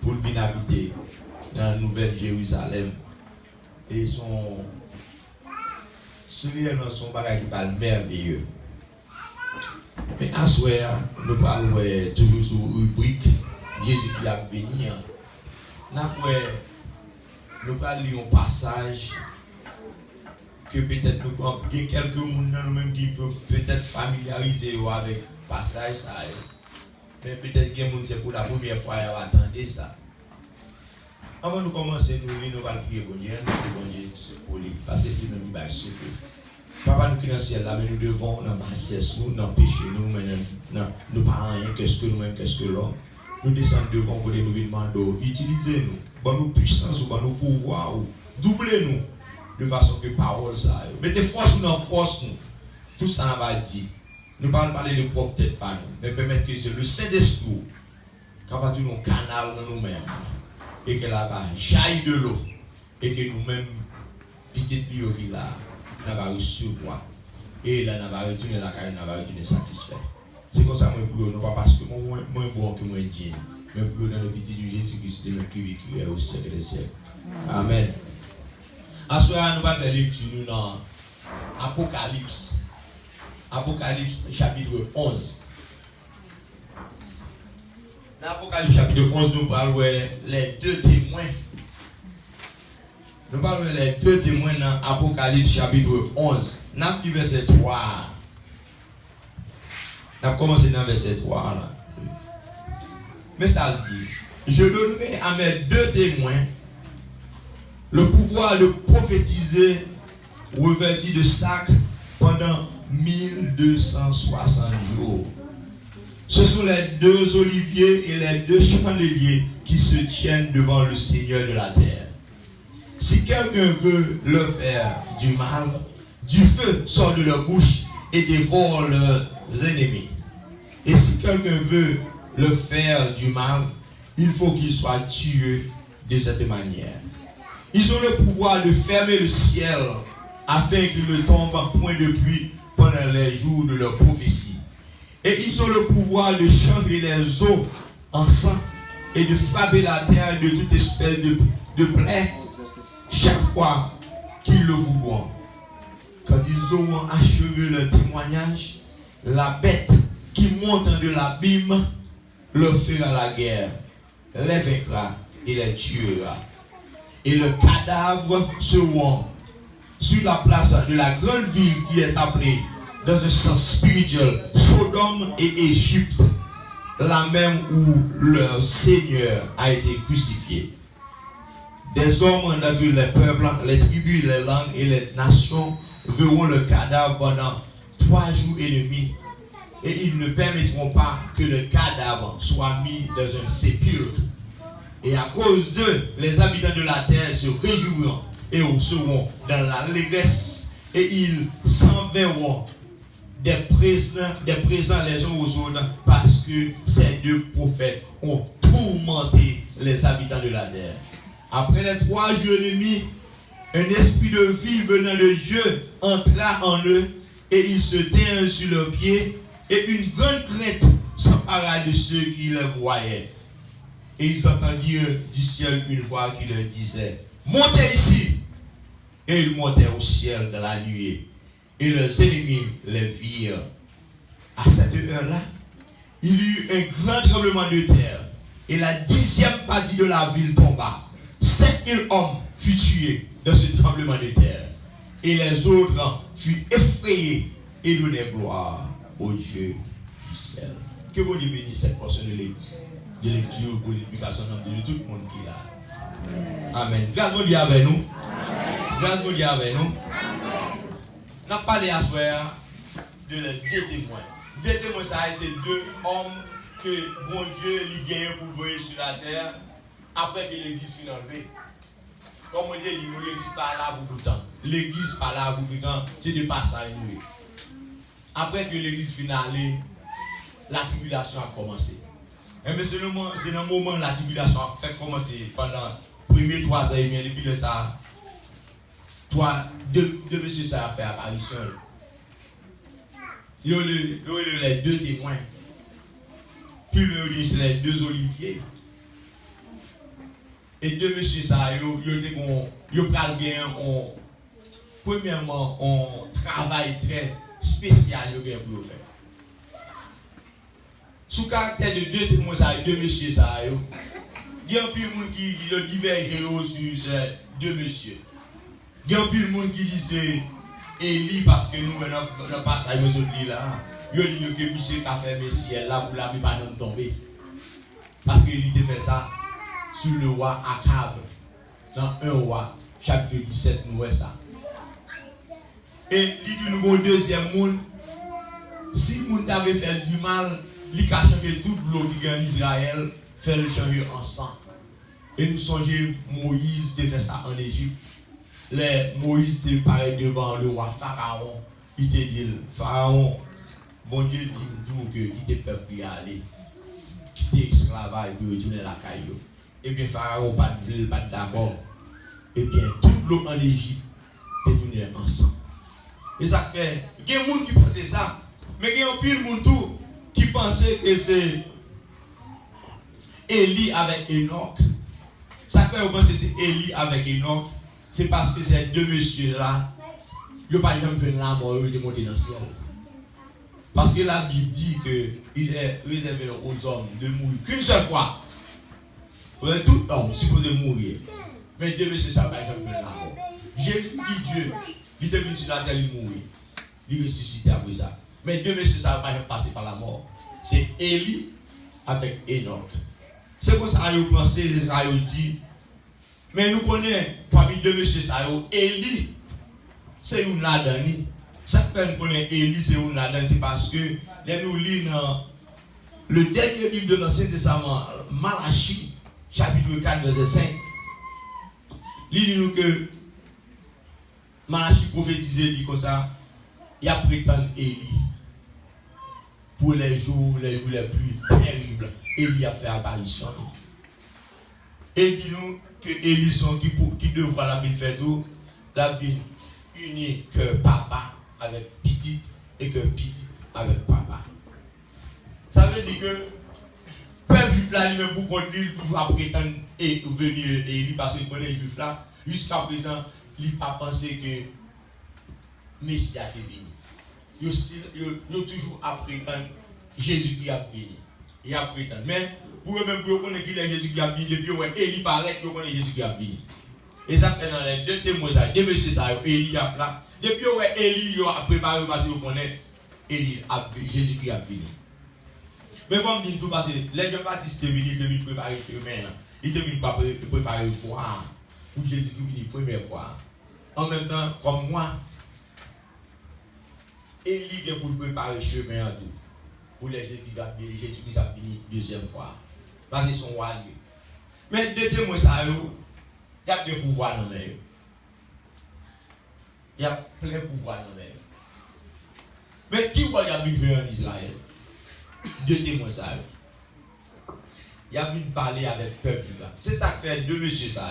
pour venir habiter dans la Nouvelle Jérusalem. Et c'est réellement son bagage qui parle merveilleux. Mais à ce soir, nous parlons toujours sur la rubrique Jésus qui a venir. Nous parlons un passage que peut-être nous avons quelques personnes qui peuvent peut-être familiariser avec le passage. Mais peut-être que c'est pour la première fois qu'ils attendent ça. Avant de commencer, nous allons prier pour Dieu, pour lui, parce que c'est nous qui sommes Papa, nous qui dans le ciel, là, mais nous devons, dans la bassesse, nous, dans le péché, nous pas rien, qu'est-ce que nous-mêmes, qu'est-ce que l'homme. Nous descendons devant pour nous demander, utilisez-nous, bon nous puissance, bon nous pouvoir, doublez-nous, de façon que parole ça. Mettez force dans force, nous. Tout ça va dire. Nous ne parlons pas de propre tête, pas nous, mais permettre que c'est le Saint-Esprit, quand va nous canal dans nous-mêmes, et que là va jaillir de l'eau, et que nous-mêmes, petite bio qui là, nous va recevoir. Et là, nous va retourner la carrière, nous va retourner satisfait. C'est comme ça, moi, pour nous, pas parce que moi, bon que moi, digne, mais pour dans le petit du Jésus-Christ, de notre qui est au siècle des siècles. Amen. À ce moment-là, nous allons faire lecture dans Apocalypse. Apocalypse chapitre 11. Dans Apocalypse chapitre 11, nous parlons les deux témoins. Nous parlons les deux témoins dans Apocalypse chapitre 11. Nous avons dit verset 3. Nous avons commencé dans verset 3. Là. Mais ça dit, je donnerai à mes deux témoins le pouvoir de prophétiser revêtu de sac pendant 1260 jours. Ce sont les deux oliviers et les deux chandeliers qui se tiennent devant le Seigneur de la terre. Si quelqu'un veut leur faire du mal, du feu sort de leur bouche et dévore leurs ennemis. Et si quelqu'un veut leur faire du mal, il faut qu'il soit tué de cette manière. Ils ont le pouvoir de fermer le ciel afin qu'il ne tombe point de pluie pendant les jours de leur prophétie. Et ils ont le pouvoir de changer les eaux en sang et de frapper la terre de toute espèce de plaie chaque fois qu'ils le voudront. Quand ils auront achevé leur témoignage, la bête qui monte de l'abîme leur fera la guerre, les vaincra et les tuera. Et le cadavre seront sur la place de la grande ville qui est appelée, dans un sens spirituel, Sodome et Égypte, la même où leur Seigneur a été crucifié. Des hommes d'entre les peuples, les tribus, les langues et les nations verront le cadavre pendant 3 jours et demi, et ils ne permettront pas que le cadavre soit mis dans un sépulcre. Et à cause d'eux, les habitants de la terre se réjouiront et seront dans l'allégresse, et ils s'enverront des présents les uns aux autres, parce que ces deux prophètes ont tourmenté les habitants de la terre. Après les 3 jours et demi, un esprit de vie venant de Dieu entra en eux, et ils se tinrent sur leurs pieds, et une grande crainte s'empara de ceux qui les voyaient. Et ils entendirent du ciel une voix qui leur disait, montez ici. Et ils montèrent au ciel dans la nuée. Et leurs ennemis les virent. À cette heure-là, il y eut un grand tremblement de terre. Et la 10e partie de la ville tomba. 5000 hommes furent tués dans ce tremblement de terre. Et les autres furent effrayés et donnèrent gloire au Dieu du ciel. Que vous Dieu bénisse cette portion de lecture pour l'éducation de tout le monde qui est là. Amen. Grâce à Dieu avec nous. Grâce à Dieu avec nous. On a parlé à soir de les deux témoins. Deux témoins, ça c'est deux hommes que bon Dieu lui gagne pour voyer sur la terre après que l'église fut enlevée. Comme on dit, l'église pas là pour tout le temps. L'église pas là pour tout le temps, c'est de passage. Après que l'église finale, la tribulation a commencé. Mais c'est le moment où la tribulation a fait commencer pendant les premiers 3 ans et demi, depuis ça. Deux messieurs ça a fait apparition. Il y a les deux témoins. Puis il y a les deux oliviers. Et deux messieurs ça, yo pral gen premièrement un travail très spécial yo gen pour faire. Sous caractère de deux témoins ça, deux messieurs ça yo. Il y a un peu de monde qui diverge sur ces deux messieurs. Il y a un peu de monde qui dit c'est Élie parce que nous dans passage nous sommes là. Il dit que monsieur a fait Messie là pour la pas tomber. Parce que Élie fait ça sur le roi Akab. Dans 1 roi, chapitre 17, nous voyons ça. Et il dit nous avons deuxième monde. Si le monde avait fait du mal, il a changé toute l'eau qui est en Israël, fait le changer en sang. Et nous songeons Moïse de faire ça en Égypte. Moïse s'est paré devant le roi Pharaon. Il te dit, Pharaon, bon Dieu dit que quitter le peuple y aller. Quitter l'esclavage pour retourner la caillou. Eh bien, Pharaon pas d'accord. Eh bien, toute l'eau en Égypte est tournée ensemble. Et ça fait, il y a des gens qui pensent ça. Mais il y a un pile de gens qui pensaient que c'est Élie avec Enoch. Ça fait vous penser que c'est Élie avec Enoch. C'est parce que ces deux messieurs-là, ils n'ont pas jamais fait la mort de monter dans le ciel. Parce que la Bible dit qu'il est réservé aux hommes de mourir qu'une seule fois. Tout homme supposé mourir. Mais deux messieurs, ça ne va jamais faire la mort. Jésus dit Dieu, il est venu sur la terre, il mourit. Il ressuscité après ça. Mais deux messieurs, ça ne va pas passer par la mort. C'est Élie avec Enoch. C'est pour ça que vous pensez, Israël dit, mais nous connaissons parmi deux messieurs, Élie, c'est une ladani. Certains connaissent Élie, c'est une ladani, c'est parce que nous lisons dans le dernier livre de l'Ancien Testament, Malachie, chapitre 4, verset 5. Lisons que Malachie prophétisé dit comme ça, il a prétendu Élie. Pour les jours les plus terribles, Élie a fait apparition. Et dis-nous que Élie sont qui devra la vie faire tout, la vie unie que papa avec petite et que petite avec papa. Ça veut dire que peuple juif là lui-même pour qu'on dise toujours à prétendre et venir Élie parce qu'il connaît les juifs là, jusqu'à présent, il n'a pas pensé que Messie a été venu. Ils ont toujours à prétendre Jésus qui a venu. Il a prétendre. Mais pour eux-mêmes, pour connaître qu'il est Jésus qui a venu, depuis Élie paraît qu'ils connaissent Jésus qui a venu. Et ça fait dans les deux témoins, deux messieurs, Élie a là. Depuis Élie a préparé parce qu'ils connaissent Jésus qui a venu. Mais vous me dites tout parce que les gens baptistes sont venus, ils devaient préparer le chemin. Ils devaient préparer le foie pour Jésus qui vient la première fois. En même temps, comme moi, Élie vient pour préparer le chemin à tout. Pour les Jésus qui a venu deuxième fois. Parce qu'ils sont rois. Mais deux témoins, ça, il y a des pouvoirs dans les mains. Il y a plein de pouvoirs dans les mains. Mais qui va y avoir vu en Israël? Deux témoins, ça. Il y a vu parler avec le peuple. C'est ça que fait deux messieurs, ça.